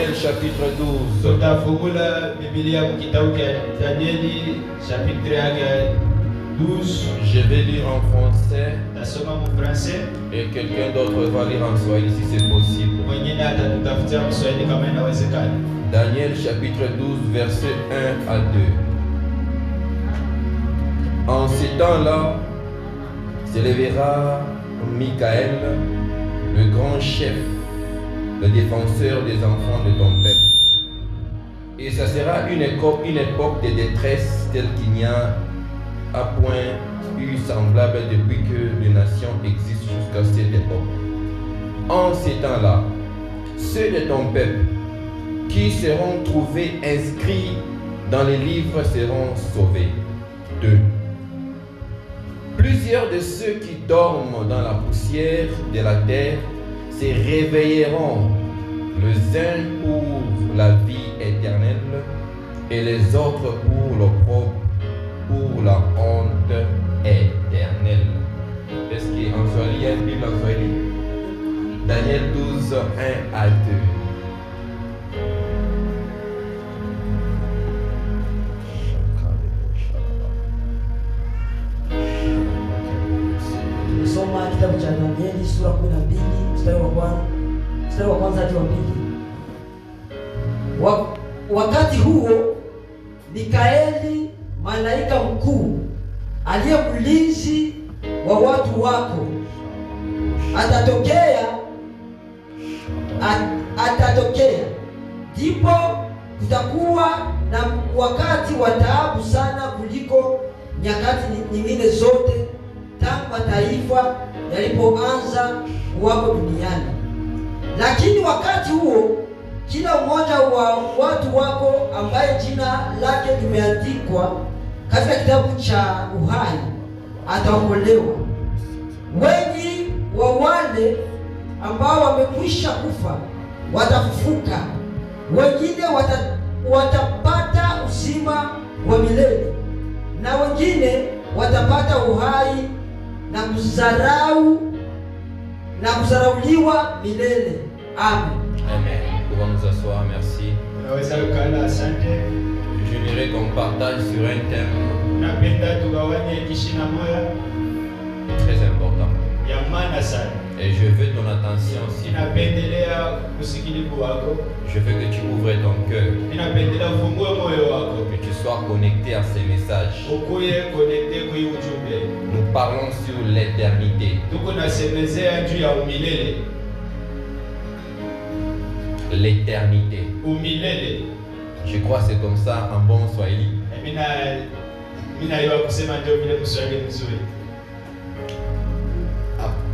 Daniel chapitre 12. Tutafungula Biblia mkitabu cha Danieli chapitre 12. Je vais lire en français Tasoma mu français. et quelqu'un d'autre va lire en swahili si c'est possible. Mwingine atatutafutia Mswahili kama inawezekana. Daniel chapitre 12 versets 1 à 2. En ces temps-là, s'élèvera Michael, le grand chef, le défenseur des enfants de ton peuple. Et ça sera une époque de détresse telle qu'il n'y a point eu semblable depuis que les nations existent jusqu'à cette époque. En ces temps-là, ceux de ton peuple qui seront trouvés inscrits dans les livres seront sauvés. 2. Plusieurs de ceux qui dorment dans la poussière de la terre se réveilleront, les uns pour la vie éternelle et les autres pour l'opprobre, pour la honte éternelle. Est-ce qu'en Swahili, il y a une Bible en Swahili? Daniel 12, 1 à 2. Tumesoma kitabu cha Danieli sura 12 mstari wa kwanza hadi wa pili. Wakati huo Mikaeli, malaika mkuu aliye mlinzi wa watu wako, atatokea, ndipo kutakuwa na wakati wa taabu sana kuliko nyakati nyingine zote tangu mataifa yalipoanza kuwako duniani. Lakini wakati huo kila mmoja wa watu wako ambaye jina lake limeandikwa katika kitabu cha uhai ataokolewa. Wengi wa wale ambao wamekwisha kufa watafufuka, wengine watapata uzima wa milele, na wengine watapata uhai na kuzarauliwa milele. Amen. Amen. Pouvons nous asseoir, merci. Je dirais qu'on partage sur un thème très important. Et je veux ton attention aussi. Je veux que tu ouvres ton cœur. Que tu sois connecté à ces messages. Nous parlons sur l'éternité. L'éternité. Je crois que c'est comme ça en bon swahili.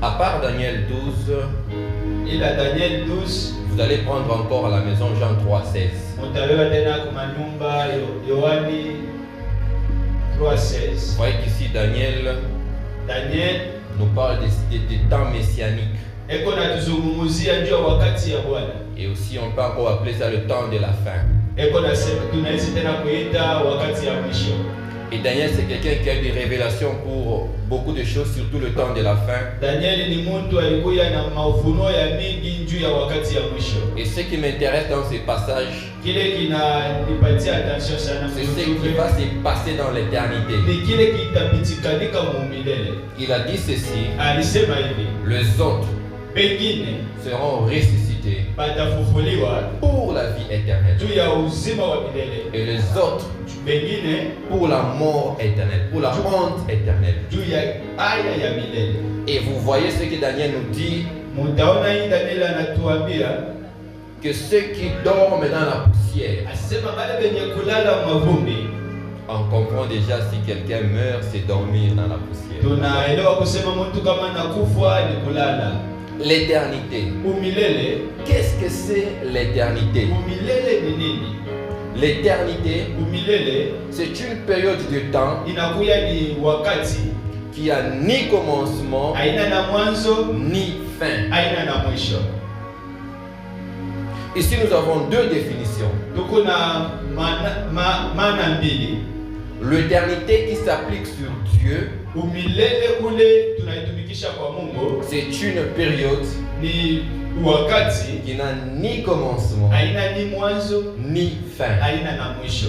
À part Daniel 12, vous allez prendre encore à la maison Jean 3,16. Vous voyez qu'ici Daniel nous parle des temps messianiques. Et aussi on peut encore appeler ça le temps de la fin. Et Daniel, c'est quelqu'un qui a eu des révélations pour beaucoup de choses, surtout le temps de la fin. Et ce qui m'intéresse dans ces passages, c'est ce qui va se passer dans l'éternité. Il a dit ceci: les autres seront ressuscités pour la vie éternelle, et les autres pour la mort éternelle, pour la honte éternelle. Et vous voyez ce que Daniel nous dit, que ceux qui dorment dans la poussière, on comprend déjà si quelqu'un meurt, c'est dormir dans la poussière. L'éternité. Qu'est-ce que c'est l'éternité? L'éternité, c'est une période de temps qui a ni commencement ni fin. Ici nous avons deux définitions. L'éternité qui s'applique sur Dieu umilele ule tunaitumikisha kwa Mungu c'est une période ni wakati qui n'a ni commencement haina ni mwanzo ni fin. haina na mwisho.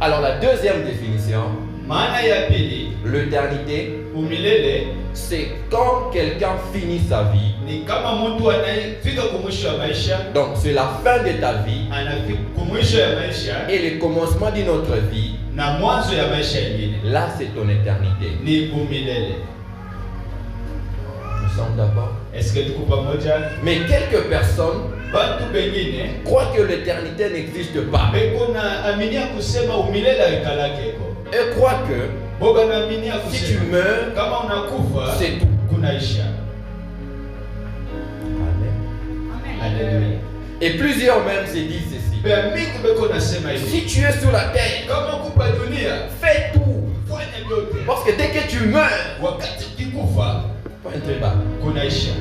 Alors la deuxième définition, Maana ya pili, l'éternité, umilele c'est quand quelqu'un finit sa vie. ni kama mtu anayefika kumwisho wa maisha, Donc c'est la fin de ta vie anafika kumwisho ya maisha et le commencement d'une autre vie. na mwanzo ya maisha yengine, Là c'est ton éternité. ni umilele. Nous sommes d'accord? Est-ce que tuko pamoja? Mais quelques personnes Watu wengine croient que l'éternité n'existe pas beko na aminia kusema umilele aikalakeko, et croient que boga na aminia si tu kusema meurs, kama unakufa c'est tout. kunaisha. Amen. Haleluya. Et plusieurs même se disent ceci. Bea mingi beko nasema hivi, Si tu es sur la terre, kama kupa dunia fais tout. fanya vyote, Parce que dès que tu meurs, wakati ukikufa point bas. kunaisha.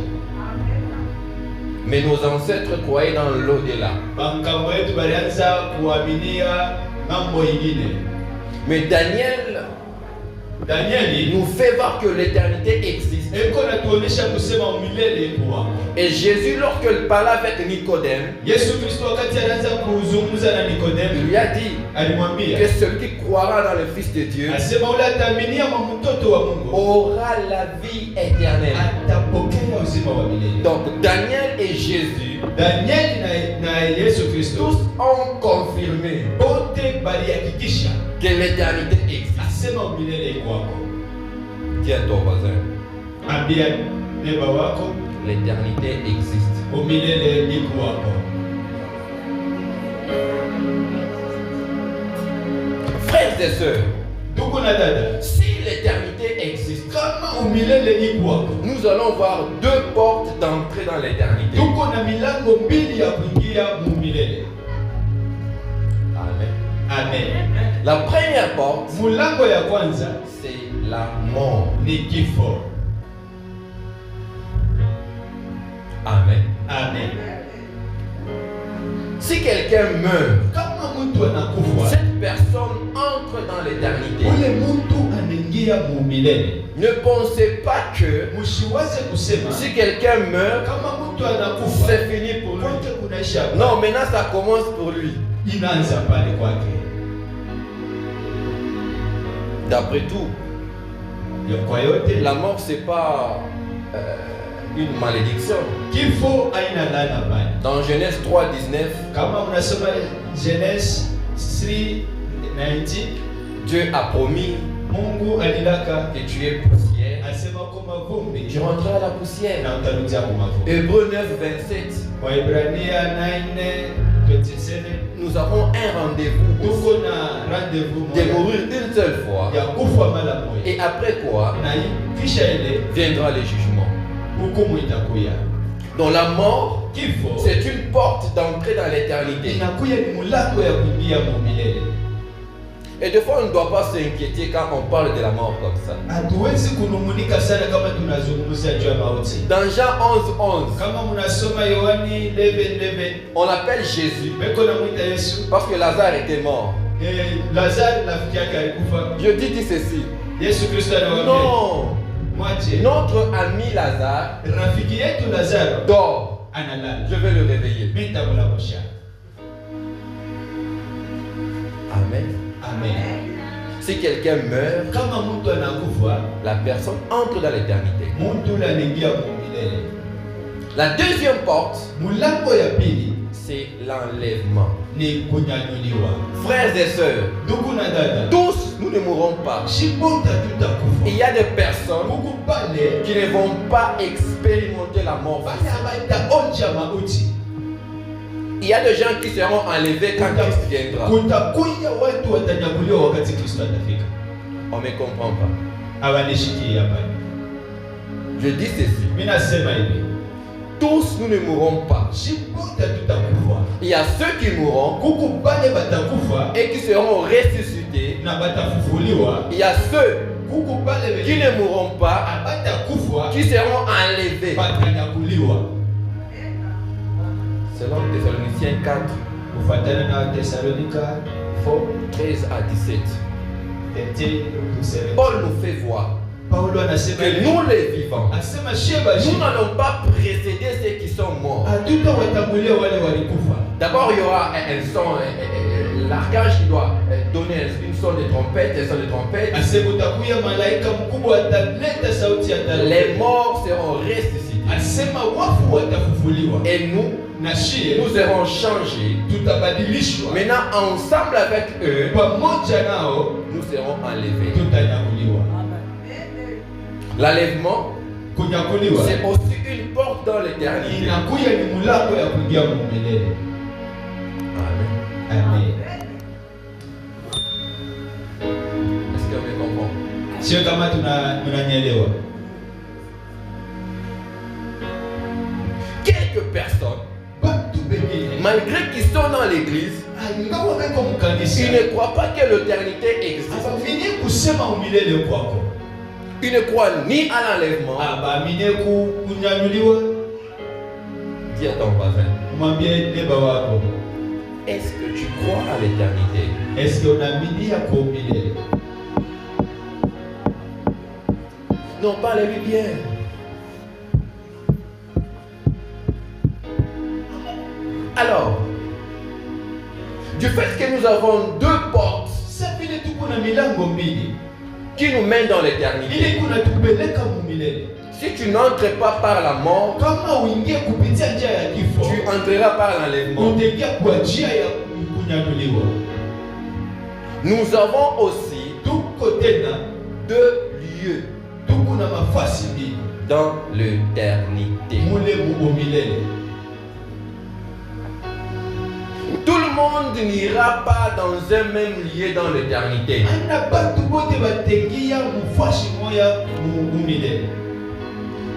Mais nos ancêtres croyaient dans l'au-delà. Bankambo yetu balianza kuaminia mambo ingine. Mais Daniel Danieli nous fait voir que l'éternité existe. eko natuonesha kusema umilele iko wako. Et Jésus, lorsqu'il parlait avec Nicodème, Yesu Kristo wakati alianza kuzungumza na il Nikodemu lui a dit alimwambia que celui qui croira dans le Fils de Dieu asema ule ataaminia mwa mtoto wa Mungu aura la vie éternelle. atapokea uzima wa milele. Donc Daniel et Jésus, Danieli na Yesu Kristo tous ont confirmé bote balihakikisha que l'éternité existe. asema umilele iko wako. Tiens ton voisin, Ambia neba wako l'éternité existe. umilele iko wako. Frères et sœurs, Ndugu na dada, si l'éternité existe, kama umilele iko wako, nous allons voir deux portes d'entrée dans l'éternité. tuko na milango mbili ya kuingia mumilele. Amen. Amen. La première porte, Mulango ya kwanza c'est la mort. ni kifo. Amen. Amen. Si quelqu'un meurt, Kama mtu anakufa, cette personne entre dans l'éternité. ule mtu anaingia mumilele. Ne pensez pas que Msiwaze kusema si quelqu'un meurt, kama mtu anakufa c'est fini pour lui. kote kunaisha. Non, maintenant ça commence pour lui. Inaanza pale kwake. D'après tout, Kwa yote la mort c'est pas une malédiction. kifo aina laana pale. Dans Genèse 3:19, Kama unasoma Genesis 3:19, Dieu a promis Mungu alilaka que tu es poussière. asema kama vumbi Je rentrerai à la poussière. na utarudia kwa mavumbi. Hébreux 9:27. Waebrania 9:27, Nous avons un rendez-vous tuko na rendez-vous de moja mourir une seule fois. ya kufa mara moja, Et après quoi na kisha ile viendra le jugement. hukumu itakuya. Donc la mort, Kifo c'est une porte d'entrée dans l'éternité. inakuya ni mulango ya kuingia mumilele. Et des fois, on ne doit pas s'inquiéter quand on parle de la mort comme ça. Hatuwezi kunumunika sana kama tunazungumzia juu ya mauti. Dans Jean 11:11, Kama mnasoma Yohani 11:11, on appelle Jésus beko na mwita Yesu. parce que Lazare était mort. Lazaro rafiki yake alikufa. Je dis ceci. Yesu Kristo anawaambia, Non, mwache notre ami Lazare rafiki yetu Lazaro dort. analala. Je vais le réveiller. Mimi nitamwamsha. Amen. Amen. Si quelqu'un meurt, Kama mtu anakufa, la personne entre dans l'éternité. mtu ule anaingia mumilele. La deuxième porte, Mulango ya pili c'est l'enlèvement. ni kunyanyuliwa. Frères et sœurs, Ndugu na dada, tous nous ne mourrons pas. shibota tutakufa. Il y a des personnes Mungu pale qui ne vont pas expérimenter la mort. bali hawaitaonja mauti. Il y a des gens qui seront enlevés quand Christ viendra. Kutakuja watu watanyakuliwa wakati Kristo atafika. On ne me comprend pas. Hawanishikia hapa. Je dis ceci. Mimi nasema hivi, Tous nous ne mourrons pas. shibota tutakufa. Il y a ceux qui mourront Kuku pale batakufa et qui seront ressuscités. na batafufuliwa. Il y a ceux Kuku pale qui ne mourront pas, batakufa qui seront enlevés. batanyakuliwa. Selon Thessaloniciens 4, Kufuatana na Thessalonika 4:13 13 à 17. to 17. Paul nous fait voir que nous les vivants, nous n'allons pas précéder ceux qui sont morts. D'abord, il y aura un son, l'archange qui doit donner une son de trompette, un son de trompette. Les morts seront ressuscités. Et nous serons changés. Maintenant, ensemble avec eux, nous serons enlevés. L'enlèvement, c'est aussi une porte dans l'éternité. Amen. Est-ce qu'on me comprend? Quelques personnes, malgré qu'ils sont dans l'église, ils ne croient pas que l'éternité existe. Ils ne croient ni à l'enlèvement. Dis à ton voisin, est-ce que tu crois à l'éternité? Non, parlez-lui bien. Alors, du fait que nous avons deux portes qui nous mènent dans l'éternité, si tu n'entres pas par la mort, tu entreras par l'enlèvement. Nous avons aussi deux lieux dans l'éternité. Tout le monde n'ira pas dans un même lieu dans l'éternité.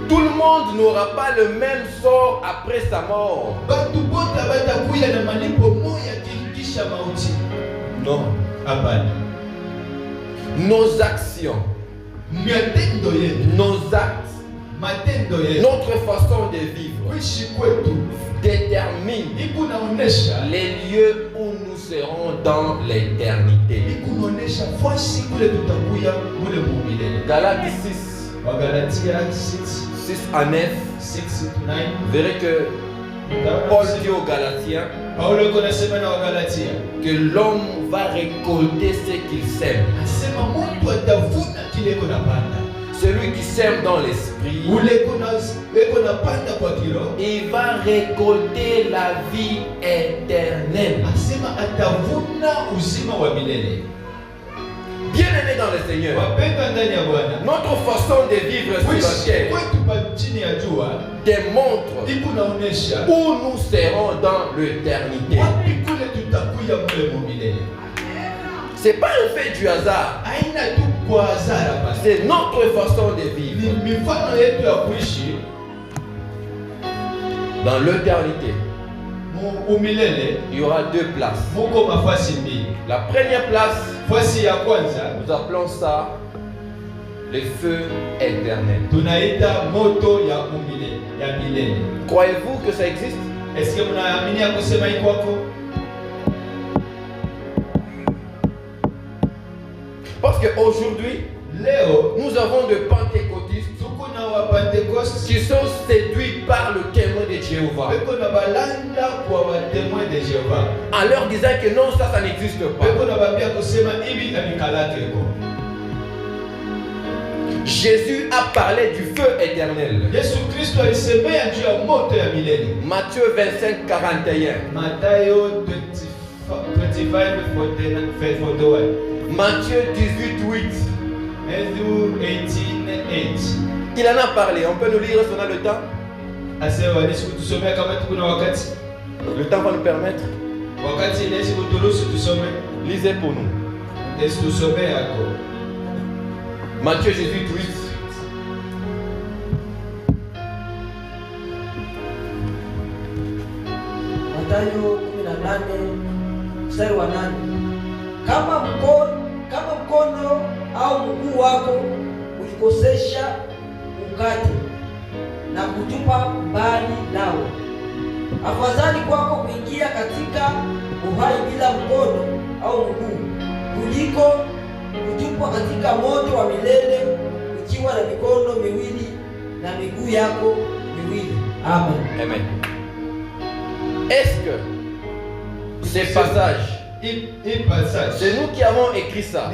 Tout le monde n'aura pas le même sort après sa mort. Non. Nos actions, nos actes, notre façon de vivre détermine les lieux où nous serons dans l'éternité. Galates 6 à 9, vous verrez que Paul dit aux Galatiens que l'homme va récolter ce qu'il sème. Celui qui sème dans l'esprit, il va récolter la vie éternelle. Bien-aimés dans le Seigneur, notre façon de vivre sur la terre démontre où nous serons dans l'éternité. Ce n'est pas un fait du hasard. C'est notre façon de vivre. Dans l'éternité, il y aura deux places. La première place, nous appelons ça le feu éternel. Croyez-vous que ça existe? Parce qu'aujourd'hui, nous avons des pentecôtistes qui sont séduits par le témoin de Jéhovah, en leur disant que non, ça n'existe pas. Jésus a parlé du feu éternel. Matthieu 25, 41. Matthieu 18, 8. Il en a parlé. On peut nous lire si on a le temps. Le temps va nous permettre. Lisez pour nous. Matthieu 18, 8. Mathayo 18 mstari wa 8. Kama mkono au mguu wako ukikosesha ukate na kutupa mbali nao, afadhali kwako kuingia katika uhai bila mkono au mguu kuliko kutupwa katika moto wa milele ukiwa ukiwa na mikono miwili na miguu yako miwili. Amen. Amen. Est-ce que ces passages, c'est nous qui avons écrit ça,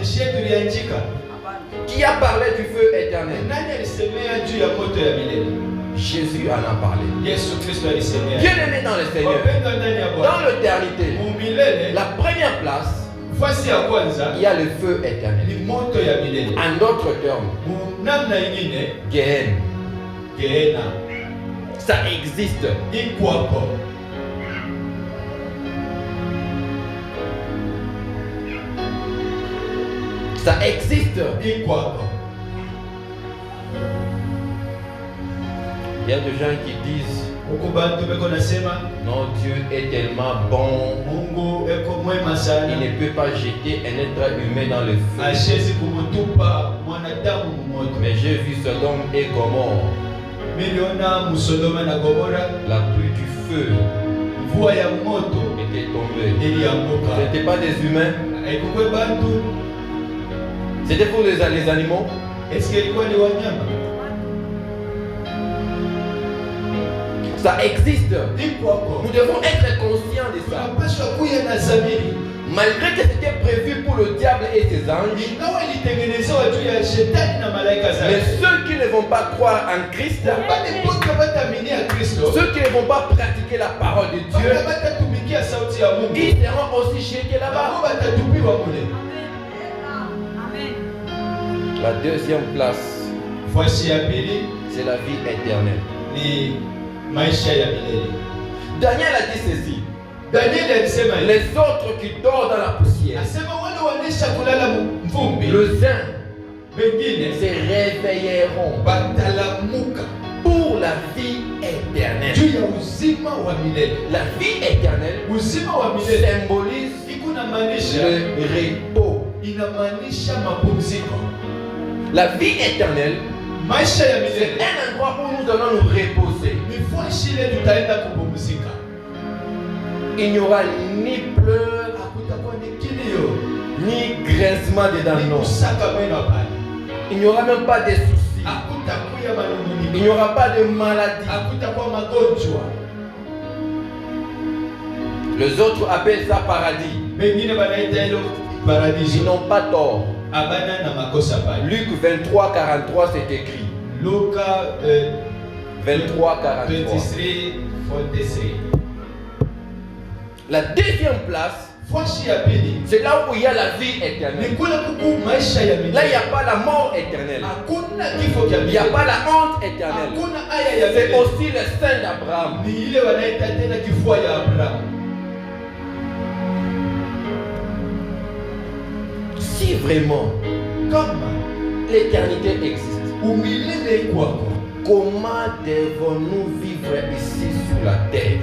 qui a parlé du feu éternel? Jésus en a parlé. Bien-aimé dans le Seigneur, dans l'éternité, la première place, il y a le feu éternel. En d'autres termes, Gehenna. Ça existe. Ça existe. Il y a des gens qui disent non, Dieu est tellement bon, il ne peut pas jeter un être humain dans le feu. Mais j'ai vu Sodome et Gomorrhe, la pluie du feu était tombée. Ce n'était pas des humains, c'était pour les animaux. Ça existe. Nous devons être conscients de ça. Malgré que c'était prévu pour le diable et ses anges, mais ceux qui ne vont pas croire en Christ, ceux qui ne vont pas pratiquer la parole de Dieu, ils seront aussi jetés là-bas. La deuxième place, c'est la vie éternelle. Daniel a dit ceci. Les autres qui dorment dans la poussière, les uns se réveilleront pour la vie éternelle. La vie éternelle symbolise le repos. La vie éternelle, c'est un endroit où nous allons nous reposer. Il n'y aura ni pleurs, ni grincement de dents. Il n'y aura même pas de soucis. Il n'y aura pas de maladie. Les autres appellent ça paradis. Ils n'ont pas tort. Luc 23, 43, c'est écrit. Luc 23, 43. La deuxième place, c'est là où il y a la vie éternelle. Là, il n'y a pas la mort éternelle. Il n'y a pas la honte éternelle. C'est aussi le sein d'Abraham. Si vraiment, comme l'éternité existe, comment devons-nous vivre ici sur la terre?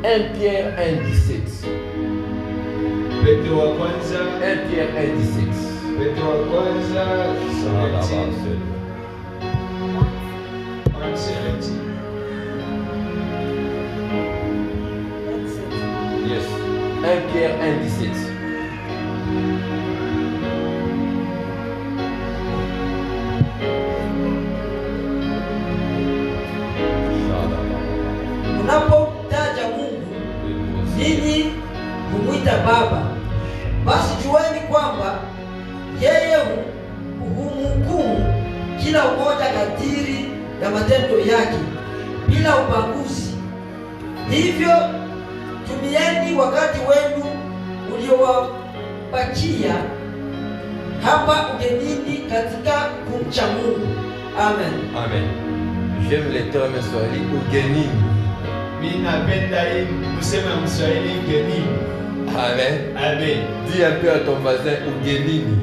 1 Pierre 1, 17. 1 Pierre 1, 17. Yes. 1 Pierre 1, 17. Unapotaja Mungu, ninyi humwita Baba, basi jueni kwamba yeye humhukumu kila mmoja kadiri ya matendo yake bila ubaguzi. Hivyo tumieni wakati wenu uliowapatia hapa ugenini katika kumcha Mungu. Amen. Amen. J'aime les termes swahili ugenini. Amen. Amen. Dis un peu à ton voisin ugenini.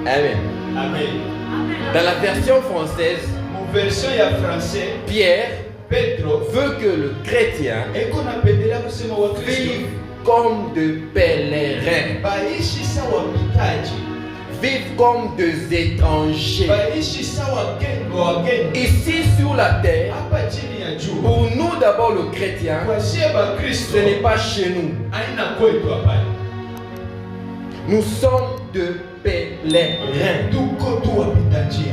Amen. Amen. Dans la version française, Pierre veut que le chrétien vive comme de pèlerins, vive comme des étrangers ici sur la terre. Pour nous d'abord le chrétien, ce n'est pas chez nous. Nous sommes de pèlerins. tuko tu wapita njia.